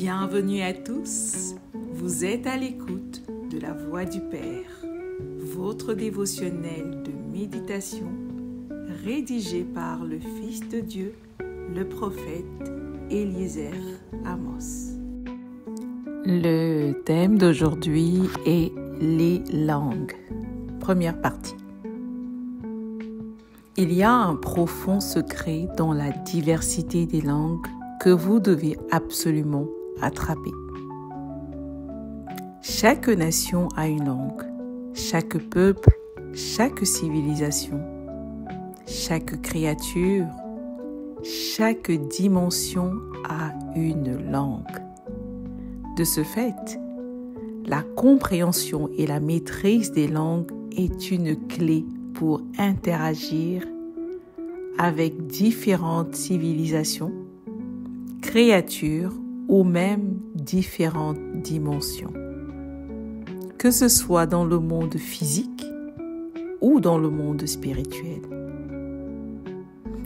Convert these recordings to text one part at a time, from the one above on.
Bienvenue à tous, vous êtes à l'écoute de la Voix du Père, votre dévotionnel de méditation rédigé par le Fils de Dieu, le prophète Eliezer Amos. Le thème d'aujourd'hui est les langues. Première partie. Il y a un profond secret dans la diversité des langues que vous devez absolument attraper. Chaque nation a une langue, chaque peuple, chaque civilisation, chaque créature, chaque dimension a une langue. De ce fait, la compréhension et la maîtrise des langues est une clé pour interagir avec différentes civilisations, créatures ou même différentes dimensions. Que ce soit dans le monde physique ou dans le monde spirituel.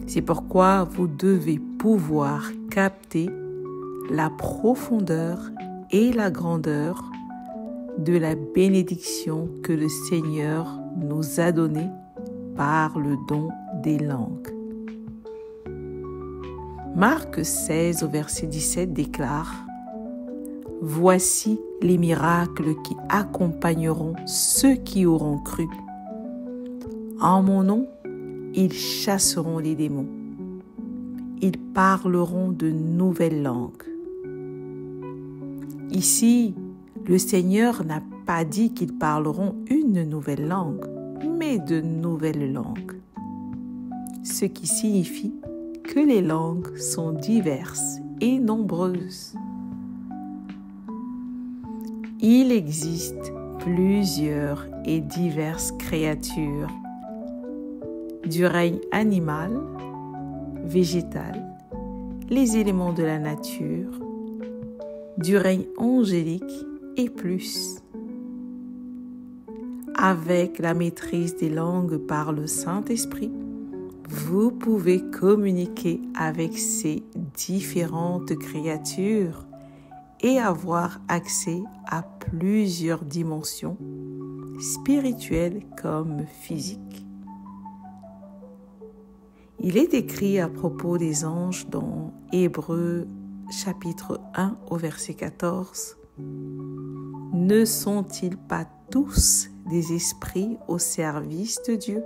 C'est pourquoi vous devez pouvoir capter la profondeur et la grandeur de la bénédiction que le Seigneur nous a donnée par le don des langues. Marc 16 au verset 17 déclare « Voici les miracles qui accompagneront ceux qui auront cru. En mon nom, ils chasseront les démons. Ils parleront de nouvelles langues. » Ici, le Seigneur n'a pas dit qu'ils parleront une nouvelle langue, mais de nouvelles langues. Ce qui signifie que les langues sont diverses et nombreuses. Il existe plusieurs et diverses créatures du règne animal, végétal, les éléments de la nature, du règne angélique et plus. Avec la maîtrise des langues par le Saint-Esprit, vous pouvez communiquer avec ces différentes créatures et avoir accès à plusieurs dimensions, spirituelles comme physiques. Il est écrit à propos des anges dans Hébreux chapitre 1 au verset 14. « Ne sont-ils pas tous des esprits au service de Dieu,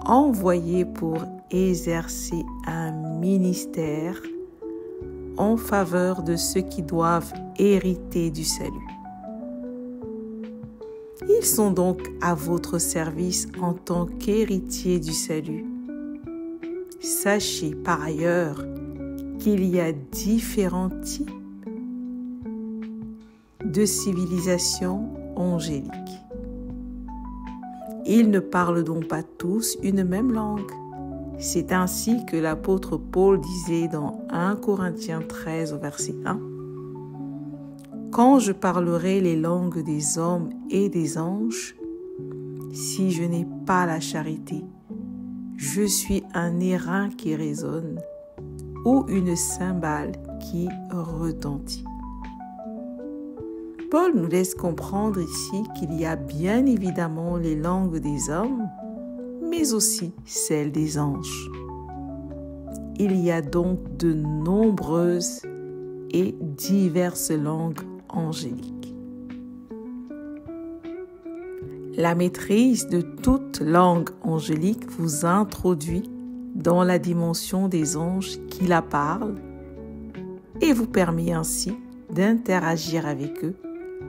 envoyés pour exercer un ministère en faveur de ceux qui doivent hériter du salut. Ils sont donc à votre service en tant qu'héritiers du salut. Sachez par ailleurs qu'il y a différents types de civilisations angéliques. Ils ne parlent donc pas tous une même langue. C'est ainsi que l'apôtre Paul disait dans 1 Corinthiens 13 au verset 1 « Quand je parlerai les langues des hommes et des anges, si je n'ai pas la charité, je suis un airain qui résonne ou une cymbale qui retentit. » Paul nous laisse comprendre ici qu'il y a bien évidemment les langues des hommes, mais aussi celles des anges. Il y a donc de nombreuses et diverses langues angéliques. La maîtrise de toute langue angélique vous introduit dans la dimension des anges qui la parlent et vous permet ainsi d'interagir avec eux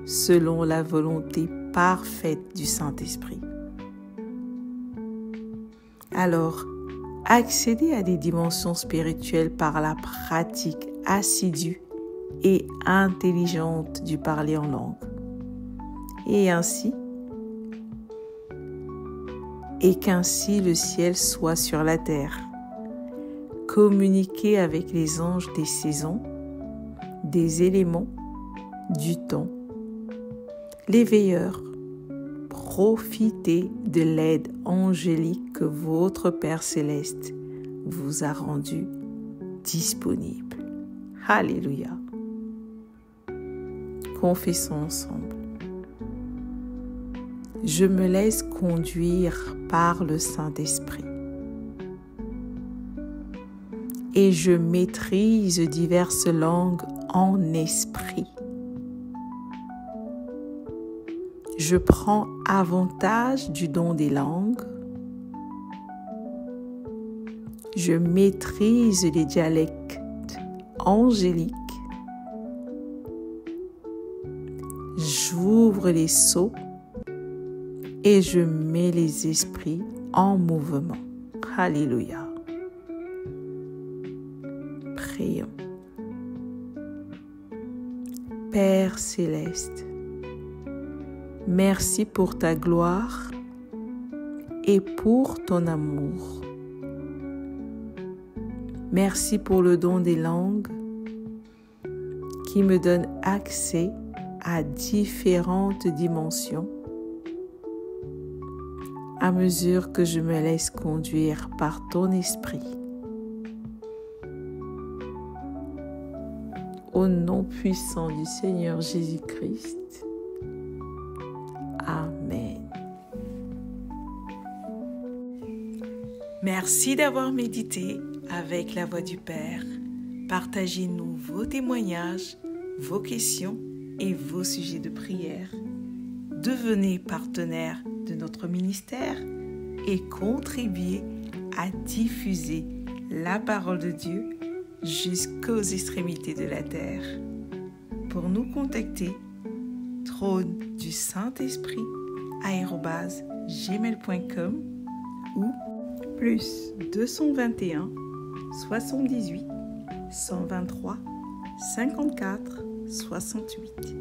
selon la volonté parfaite du Saint-Esprit. Alors, accédez à des dimensions spirituelles par la pratique assidue et intelligente du parler en langue. Et qu'ainsi le ciel soit sur la terre. Communiquez avec les anges des saisons, des éléments, du temps. Les veilleurs, profitez de l'aide angélique que votre Père Céleste vous a rendue disponible. Alléluia. Confessons ensemble. Je me laisse conduire par le Saint-Esprit. Et je maîtrise diverses langues en esprit. Je prends avantage du don des langues. Je maîtrise les dialectes angéliques. J'ouvre les sceaux et je mets les esprits en mouvement. Alléluia. Prions. Père céleste, merci pour ta gloire et pour ton amour. Merci pour le don des langues qui me donne accès à différentes dimensions à mesure que je me laisse conduire par ton esprit. Au nom puissant du Seigneur Jésus-Christ. Amen. Merci d'avoir médité avec la Voix du Père. Partagez-nous vos témoignages, vos questions et vos sujets de prière. Devenez partenaire de notre ministère et contribuez à diffuser la parole de Dieu jusqu'aux extrémités de la terre. Pour nous contacter, trône du Saint-Esprit @gmail.com ou plus 221 78 123 54 68.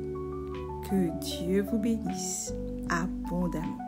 Que Dieu vous bénisse abondamment.